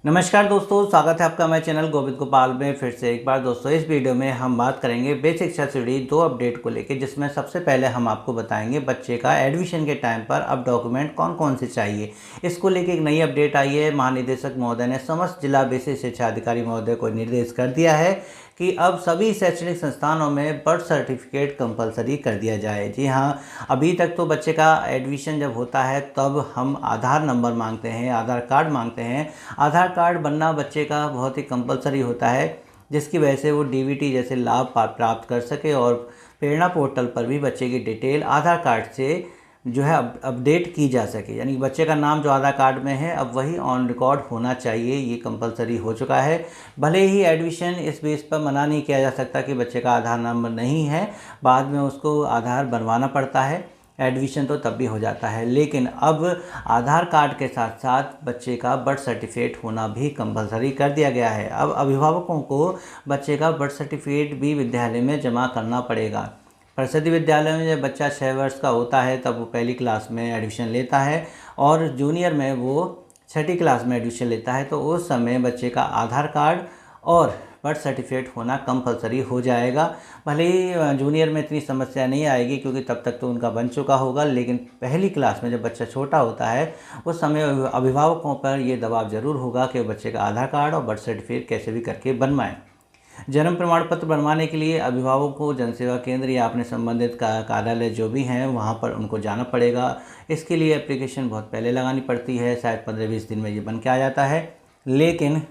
नमस्कार दोस्तों, स्वागत है आपका हमारे चैनल गोविंद गोपाल में। फिर से एक बार दोस्तों इस वीडियो में हम बात करेंगे बेसिक सब्सिडी 2 अपडेट को लेकर, जिसमें सबसे पहले हम आपको बताएंगे बच्चे का एडमिशन के टाइम पर अब डॉक्यूमेंट कौन कौन से चाहिए। इसको लेकर एक नई अपडेट आई है। महानिदेशक महोदय ने समस्त जिला बेसिक शिक्षा अधिकारी महोदय को निर्देश कर दिया है कि अब सभी शैक्षणिक संस्थानों में बर्थ सर्टिफिकेट कंपलसरी कर दिया जाए। जी हाँ, अभी तक तो बच्चे का एडमिशन जब होता है तब हम आधार नंबर मांगते हैं, आधार कार्ड मांगते हैं। आधार कार्ड बनना बच्चे का बहुत ही कंपलसरी होता है, जिसकी वजह से वो डीबीटी जैसे लाभ प्राप्त कर सके और प्रेरणा पोर्टल पर भी बच्चे की डिटेल आधार कार्ड से जो है अपडेट की जा सके। यानी बच्चे का नाम जो आधार कार्ड में है अब वही ऑन रिकॉर्ड होना चाहिए, ये कंपलसरी हो चुका है। भले ही एडमिशन इस बेस पर मना नहीं किया जा सकता कि बच्चे का आधार नंबर नहीं है, बाद में उसको आधार बनवाना पड़ता है, एडमिशन तो तब भी हो जाता है। लेकिन अब आधार कार्ड के साथ साथ बच्चे का बर्थ सर्टिफिकेट होना भी कंपलसरी कर दिया गया है। अब अभिभावकों को बच्चे का बर्थ सर्टिफिकेट भी विद्यालय में जमा करना पड़ेगा। सरस्वती विद्यालय में जब बच्चा 6 वर्ष का होता है तब वो पहली क्लास में एडमिशन लेता है और जूनियर में वो 6ठी क्लास में एडमिशन लेता है, तो उस समय बच्चे का आधार कार्ड और बर्थ सर्टिफिकेट होना कंपलसरी हो जाएगा। भले ही जूनियर में इतनी समस्या नहीं आएगी क्योंकि तब तक तो उनका बन चुका होगा, लेकिन पहली क्लास में जब बच्चा छोटा होता है उस समय अभिभावकों पर ये दबाव ज़रूर होगा कि बच्चे का आधार कार्ड और बर्थ सर्टिफिकेट कैसे भी करके बनवाएं। जन्म प्रमाण पत्र बनवाने के लिए अभिभावक को जनसेवा केंद्र या अपने संबंधित कार्यालय जो भी हैं वहाँ पर उनको जाना पड़ेगा। इसके लिए एप्लीकेशन बहुत पहले लगानी पड़ती है, शायद 15-20 दिन में ये बन के आ जाता है। लेकिन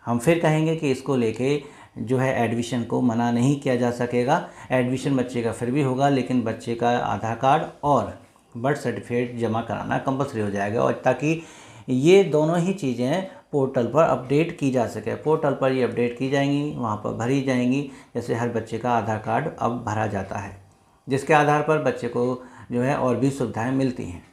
हम फिर कहेंगे कि इसको लेके जो है एडमिशन को मना नहीं किया जा सकेगा। एडमिशन बच्चे का फिर भी होगा, लेकिन बच्चे का आधार कार्ड और बर्थ सर्टिफिकेट जमा कराना कंपलसरी हो जाएगा, और ताकि ये दोनों ही चीज़ें पोर्टल पर अपडेट की जा सके। पोर्टल पर ये अपडेट की जाएंगी, वहाँ पर भरी जाएंगी, जैसे हर बच्चे का आधार कार्ड अब भरा जाता है, जिसके आधार पर बच्चे को जो है और भी सुविधाएं मिलती हैं।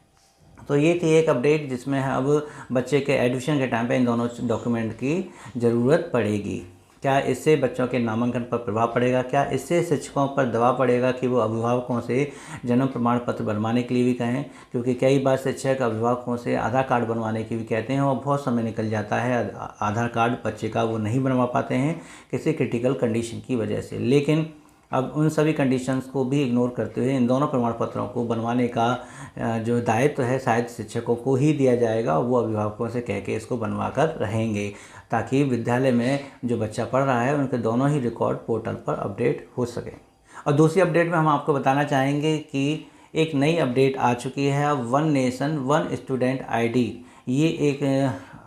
तो ये थी एक अपडेट जिसमें अब बच्चे के एडमिशन के टाइम पे इन दोनों डॉक्यूमेंट की ज़रूरत पड़ेगी। क्या इससे बच्चों के नामांकन पर प्रभाव पड़ेगा? क्या इससे शिक्षकों पर दबाव पड़ेगा कि वो अभिभावकों से जन्म प्रमाण पत्र बनवाने के लिए भी कहें? क्योंकि कई बार शिक्षक अभिभावकों से आधार कार्ड बनवाने की भी कहते हैं और बहुत समय निकल जाता है, आधार कार्ड बच्चे का वो नहीं बनवा पाते हैं किसी क्रिटिकल कंडीशन की वजह से। लेकिन अब उन सभी कंडीशंस को भी इग्नोर करते हुए इन दोनों प्रमाण पत्रों को बनवाने का जो दायित्व है शायद शिक्षकों को ही दिया जाएगा, और वो अभिभावकों से कह के इसको बनवा कर रहेंगे, ताकि विद्यालय में जो बच्चा पढ़ रहा है उनके दोनों ही रिकॉर्ड पोर्टल पर अपडेट हो सके। और दूसरी अपडेट में हम आपको बताना चाहेंगे कि एक नई अपडेट आ चुकी है, one nation one student ID। ये एक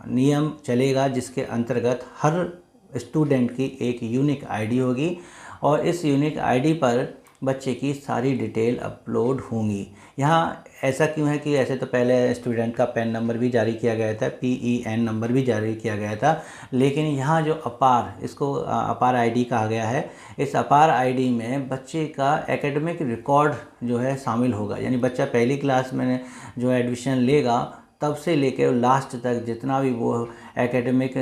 नियम चलेगा जिसके अंतर्गत हर स्टूडेंट की एक यूनिक ID होगी और इस यूनिक ID पर बच्चे की सारी डिटेल अपलोड होंगी। यहाँ ऐसा क्यों है कि ऐसे तो पहले स्टूडेंट का पैन नंबर भी जारी किया गया था, PEN नंबर भी जारी किया गया था, लेकिन यहाँ जो अपार, इसको अपार ID कहा गया है, इस अपार ID में बच्चे का एकेडमिक रिकॉर्ड जो है शामिल होगा। यानी बच्चा पहली क्लास में जो एडमिशन लेगा तब से लेकर लास्ट तक जितना भी वो एकेडमिक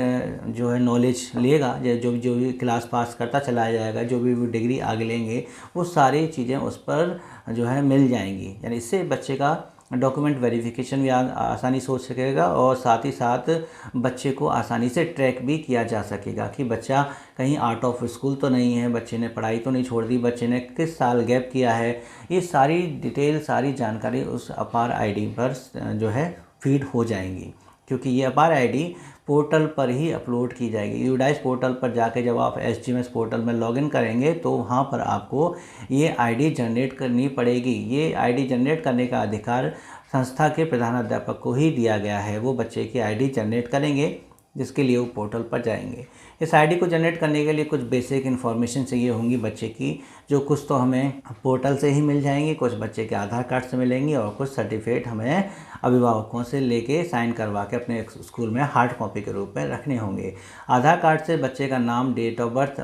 जो है नॉलेज लेगा, जो भी क्लास पास करता चला जाएगा, जो भी वो डिग्री आगे लेंगे, वो सारी चीज़ें उस पर जो है मिल जाएंगी। यानी इससे बच्चे का डॉक्यूमेंट वेरिफिकेशन भी आसानी से हो सकेगा और साथ ही साथ बच्चे को आसानी से ट्रैक भी किया जा सकेगा कि बच्चा कहीं आउट ऑफ स्कूल तो नहीं है, बच्चे ने पढ़ाई तो नहीं छोड़ दी, बच्चे ने किस साल गैप किया है। ये सारी डिटेल, सारी जानकारी उस अपार ID पर जो है फीड हो जाएंगी, क्योंकि ये अपार ID पोर्टल पर ही अपलोड की जाएगी। यूडाइस पोर्टल पर जाके जब आप SGMS पोर्टल में लॉगिन करेंगे तो वहाँ पर आपको ये ID जनरेट करनी पड़ेगी। ये ID जनरेट करने का अधिकार संस्था के प्रधानाध्यापक को ही दिया गया है। वो बच्चे की ID जनरेट करेंगे, जिसके लिए वो पोर्टल पर जाएंगे। इस ID को जनरेट करने के लिए कुछ बेसिक इन्फॉर्मेशन चाहिए होंगी बच्चे की, जो कुछ तो हमें पोर्टल से ही मिल जाएंगी, कुछ बच्चे के आधार कार्ड से मिलेंगी और कुछ सर्टिफिकेट हमें अभिभावकों से लेके साइन करवा के अपने स्कूल में हार्ड कॉपी के रूप में रखने होंगे। आधार कार्ड से बच्चे का नाम, डेट ऑफ बर्थ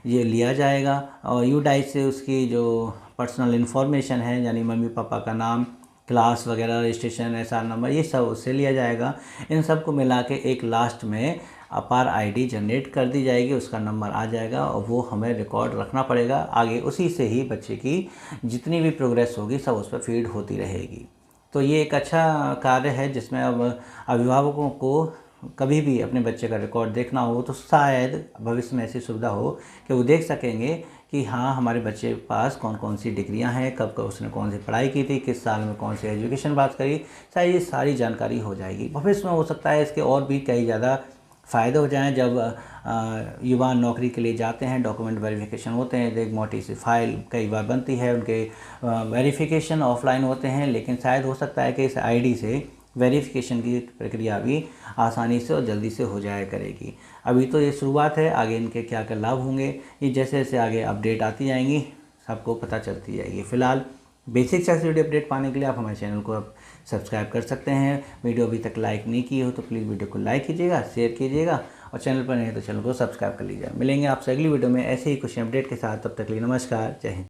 ये लिया जाएगा और यूडाइस से उसकी जो पर्सनल इन्फॉर्मेशन है, यानी मम्मी पापा का नाम, क्लास वगैरह, रजिस्ट्रेशन, SR नंबर, ये सब उससे लिया जाएगा। इन सब को मिला के एक लास्ट में अपार ID जनरेट कर दी जाएगी, उसका नंबर आ जाएगा और वो हमें रिकॉर्ड रखना पड़ेगा। आगे उसी से ही बच्चे की जितनी भी प्रोग्रेस होगी सब उस पर फीड होती रहेगी। तो ये एक अच्छा कार्य है जिसमें अब अभिभावकों को कभी भी अपने बच्चे का रिकॉर्ड देखना हो तो शायद भविष्य में ऐसी सुविधा हो कि वो देख सकेंगे कि हाँ, हमारे बच्चे के पास कौन कौन सी डिग्रियां हैं, कब कब उसने कौन सी पढ़ाई की थी, किस साल में कौन सी एजुकेशन पास करी। शायद ये सारी जानकारी हो जाएगी। भविष्य में हो सकता है इसके और भी कई ज़्यादा फ़ायदे हो जाएं। जब युवा नौकरी के लिए जाते हैं, डॉक्यूमेंट वेरिफिकेशन होते हैं, एक मोटी सी फाइल कई बार बनती है, उनके वेरिफिकेशन ऑफलाइन होते हैं, लेकिन शायद हो सकता है कि इस आईडी से वेरिफिकेशन की प्रक्रिया भी आसानी से और जल्दी से हो जाया करेगी। अभी तो ये शुरुआत है, आगे इनके क्या क्या लाभ होंगे ये जैसे जैसे आगे अपडेट आती जाएंगी सबको पता चलती जाएगी। फिलहाल बेसिक सिक्योरिटी अपडेट पाने के लिए आप हमारे चैनल को आप सब्सक्राइब कर सकते हैं। वीडियो अभी तक लाइक नहीं की हो तो प्लीज़ वीडियो को लाइक कीजिएगा, शेयर कीजिएगा और चैनल पर नहीं तो चैनल को सब्सक्राइब कर लीजिएगा। मिलेंगे आपसे अगली वीडियो में ऐसे ही कुछ अपडेट के साथ। तब तक के लिए नमस्कार, जय हिंद।